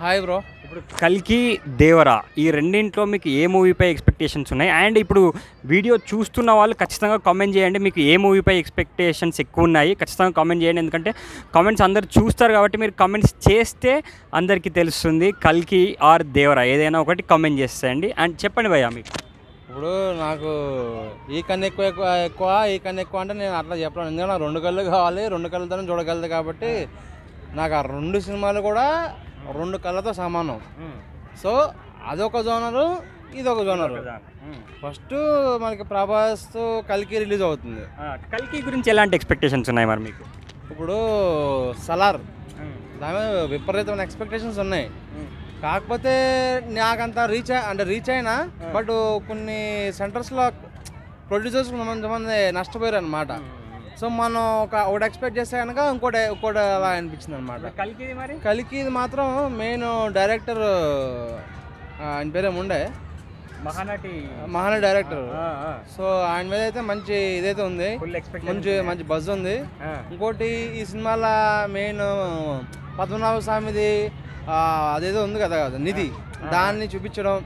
Hi bro. ఇప్పుడు 'కల్కి', 'దేవరా' ఈ రెండింట్లో మీకు ఏ మూవీపై ఎక్స్‌పెక్టేషన్స్ ఉన్నాయి? అండ్ ఇప్పుడు వీడియో చూస్తున్న వాళ్ళు ఖచ్చితంగా కామెంట్ చేయండి. మీకు ఏ మూవీపై ఎక్స్‌పెక్టేషన్స్ ఎక్కువున్నాయి? ఖచ్చితంగా కామెంట్ చేయండి. ఎందుకంటే కామెంట్స్ అందరూ చూస్తారు కాబట్టి మీరు కామెంట్స్ చేస్తే అందరికీ తెలుస్తుంది. 'కల్కి' ఆర్ 'దేవరా' ఏదైనా ఒకటి కామెంట్ చేసేయండి. అండ్ చెప్పండి భయ్యా మీకు. ఇప్పుడు నాకు ఈ కన్ను ఎక్కువ ఈ కన్ను ఎక్కువ అంటే నేను అట్లా చెప్పలేను. ఎందుకంటే నాకు 2 కళ్ళు కావాలి, 2 కళ్ళతోనే చూడగలదు కాబట్టి నాకు ఆ 2 సినిమాలు కూడా 2 కళ్ళతో సమానం. సో అదొక జోనరు, ఇదొక జోనరు. ఫస్ట్ మనకి ప్రభాస్ 'కల్కి' రిలీజ్ అవుతుంది. 'కల్కి' గురించి ఎలాంటి ఎక్స్‌పెక్టేషన్స్ ఉన్నాయి మరి మీకు? ఇప్పుడు 'సలార్' దాని మీద విపరీతమైన ఎక్స్పెక్టేషన్స్ ఉన్నాయి. కాకపోతే నాకంత రీచ్ అయినా బట్ కొన్ని సెంటర్స్లో ప్రొడ్యూసర్స్ కొంతమంది నష్టపోయారు అనమాట. సో మనం ఒకటి ఎక్స్పెక్ట్ చేస్తే కనుక ఇంకోటి అలా అనిపించింది అనమాట. 'కల్కి' మాత్రం మెయిన్ డైరెక్టర్ ఆయన పేరేముండే మహానటి డైరెక్టర్. సో ఆయన మీద అయితే మంచి ఇదైతే ఉంది, మంచి బజ్ ఉంది. ఇంకోటి ఈ సినిమాల మెయిన్ పద్మనాభ స్వామిది అదేదో ఉంది కదా నిధి, దాన్ని చూపించడం.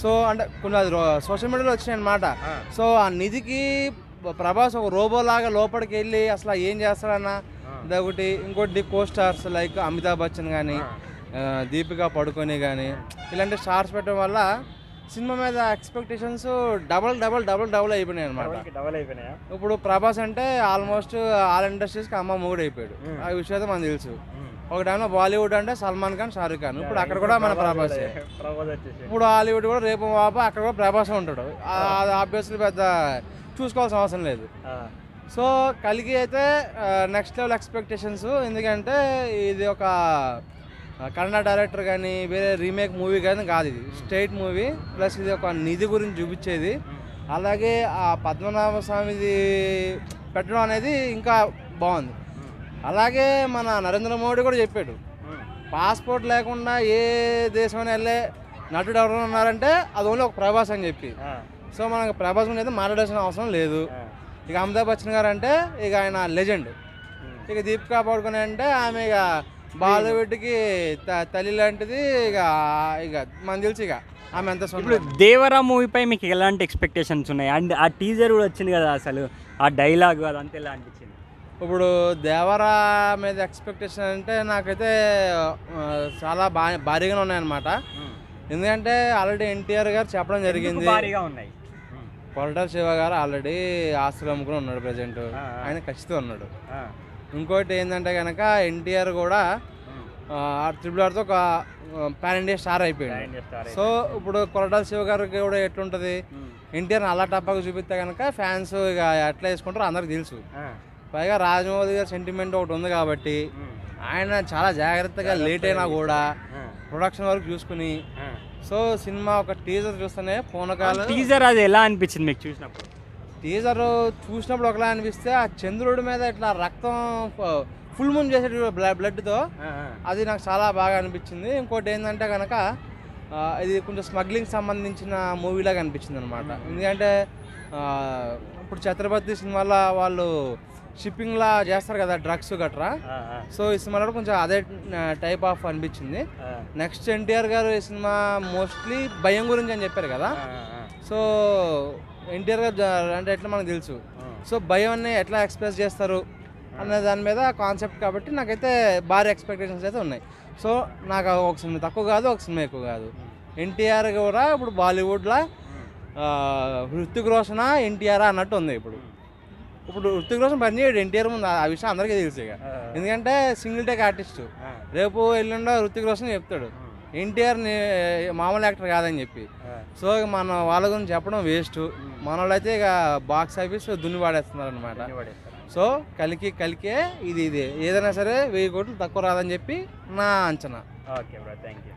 సో అంటే కొన్ని అది సోషల్ మీడియాలో వచ్చినాయి అనమాట. సో ఆ నిధికి ప్రభాస్ ఒక రోబో లాగా లోపలికి వెళ్ళి అసలు ఏం చేస్తాడన్న ఇదొకటి. ఇంకోటి కో స్టార్స్ లైక్ అమితాబ్ బచ్చన్ కానీ, దీపికా పడుకొని కానీ ఇలాంటి స్టార్స్ పెట్టడం వల్ల సినిమా మీద ఎక్స్పెక్టేషన్స్ డబల్ అయిపోయినాయి అనమాట. ఇప్పుడు ప్రభాస్ అంటే ఆల్మోస్ట్ ఆల్ ఇండస్ట్రీస్కి అమ్మ మొగుడు అయిపోయాడు. ఆ విషయం అయితే మనకు తెలుసు. ఒక టైంలో బాలీవుడ్ అంటే సల్మాన్ ఖాన్, షారూక్ ఖాన్. ఇప్పుడు అక్కడ కూడా మన ప్రభాసే. ఇప్పుడు హాలీవుడ్ కూడా రేపు బాబా అక్కడ కూడా ప్రభాసే ఉంటాడు. అది ఆబ్వియస్లీ పెద్ద చూసుకోవాల్సిన అవసరం లేదు. సో 'కల్కి' అయితే నెక్స్ట్ లెవెల్ ఎక్స్పెక్టేషన్స్. ఎందుకంటే ఇది ఒక కన్నడ డైరెక్టర్ కానీ వేరే రీమేక్ మూవీ కానీ కాదు, ఇది స్ట్రైట్ మూవీ. ప్లస్ ఇది ఒక నిధి గురించి చూపించేది. అలాగే ఆ పద్మనాభ స్వామిది పెట్టడం అనేది ఇంకా బాగుంది. అలాగే మన నరేంద్ర మోడీ కూడా చెప్పాడు, పాస్పోర్ట్ లేకుండా ఏ దేశమైనా వెళ్ళే నటుడు ఎవరైనా ఉన్నారంటే అది ఓన్లీ ఒక ప్రభాస్ అని చెప్పి. సో మనకు ప్రభాస్ మీద మాట్లాడాల్సిన అవసరం లేదు. ఇక అమితాబ్ బచ్చన్ గారు అంటే ఇక ఆయన లెజెండ్. ఇక దీపికా పడుకునే అంటే ఆమె ఇక బాలీవుడ్కి తల్లి లాంటిది. ఇక మనకు తెలుసు ఇక ఆమె ఎంత. ఇప్పుడు 'దేవరా' మూవీపై మీకు ఎలాంటి ఎక్స్పెక్టేషన్స్ ఉన్నాయి? అండ్ ఆ టీజర్ కూడా వచ్చింది కదా, అసలు ఆ డైలాగ్ అదంతా ఎలా అనిపించింది? ఇప్పుడు 'దేవరా' మీద ఎక్స్పెక్టేషన్ అంటే నాకైతే చాలా భారీగానే ఉన్నాయన్నమాట. ఎందుకంటే ఆల్రెడీ ఎన్టీఆర్ గారు చెప్పడం జరిగింది. కొరటాల శివ గారు ఆల్రెడీ ఆస్తులు అమ్ముకుని ఉన్నాడు ప్రజెంట్. ఆయన ఖచ్చితంగా ఉన్నాడు. ఇంకోటి ఏంటంటే కనుక ఎన్టీఆర్ కూడా RRRతో ఒక పాన్ ఇండియా స్టార్ అయిపోయాడు. సో ఇప్పుడు కొరటాల శివ గారికి కూడా ఎట్లుంటుంది, ఎన్టీఆర్ని అలా టప్పాగా చూపిస్తే కనుక ఫ్యాన్స్ ఇక ఎట్లా వేసుకుంటారో అందరికి తెలుసు. పైగా రాజమౌళి గారి సెంటిమెంట్ ఒకటి ఉంది కాబట్టి ఆయన చాలా జాగ్రత్తగా లేట్ అయినా కూడా ప్రొడక్షన్ వరకు చూసుకుని. సో సినిమా ఒక టీజర్ చూస్తేనే పూనకాలు. టీజర్ అది ఎలా అనిపించింది మీకు చూసినప్పుడు? టీజర్ చూసినప్పుడు ఒకలా అనిపిస్తే ఆ చంద్రుడి మీద ఇట్లా రక్తం ఫుల్ మూన్ చేసే బ్లడ్తో అది నాకు చాలా బాగా అనిపించింది. ఇంకోటి ఏంటంటే కనుక ఇది కొంచెం స్మగ్లింగ్ సంబంధించిన మూవీలాగా అనిపించింది అనమాట. ఎందుకంటే ఇప్పుడు ఛత్రపతి సినిమాలో వాళ్ళు షిప్పింగ్లా చేస్తారు కదా డ్రగ్స్ గట్రా. సో ఈ సినిమాలో కొంచెం అదే టైప్ ఆఫ్ అనిపించింది. నెక్స్ట్ ఎన్టీఆర్ గారు ఈ సినిమా మోస్ట్లీ భయం గురించి అని చెప్పారు కదా. సో ఎన్టీఆర్ గారు అంటే ఎట్లా మనకు తెలుసు. సో భయాన్ని ఎట్లా ఎక్స్ప్రెస్ చేస్తారు అనే దాని మీద కాన్సెప్ట్ కాబట్టి నాకైతే భారీ ఎక్స్పెక్టేషన్స్ అయితే ఉన్నాయి. సో నాకు ఒక సినిమా తక్కువ కాదు, ఒక సినిమా ఎక్కువ కాదు. ఎన్టీఆర్ కూడా ఇప్పుడు బాలీవుడ్లో హృతిక్ రోషన్ ఎన్టీఆర్ అన్నట్టు ఉంది. ఇప్పుడు హృతిక్ రోషన్ పని చేయడు ఎన్టీఆర్ ముందు, ఆ విషయం అందరికీ తెలుసు ఇక. ఎందుకంటే సింగిల్ టేక్ ఆర్టిస్టు. రేపు ఎల్లుండో హృతిక్ రోషన్ చెప్తాడు ఎన్టీఆర్ మామూలు యాక్టర్ కాదని చెప్పి. సో మన వాళ్ళ గురించి చెప్పడం వేస్ట్. మన వాళ్ళైతే ఇక బాక్స్ ఆఫీస్ దున్ని వాడేస్తున్నారు అనమాట. సో 'కల్కి' ఇది ఏదైనా సరే 1000 కోట్లు తక్కువ రాదని చెప్పి నా అంచనా. Okay bro, thank you.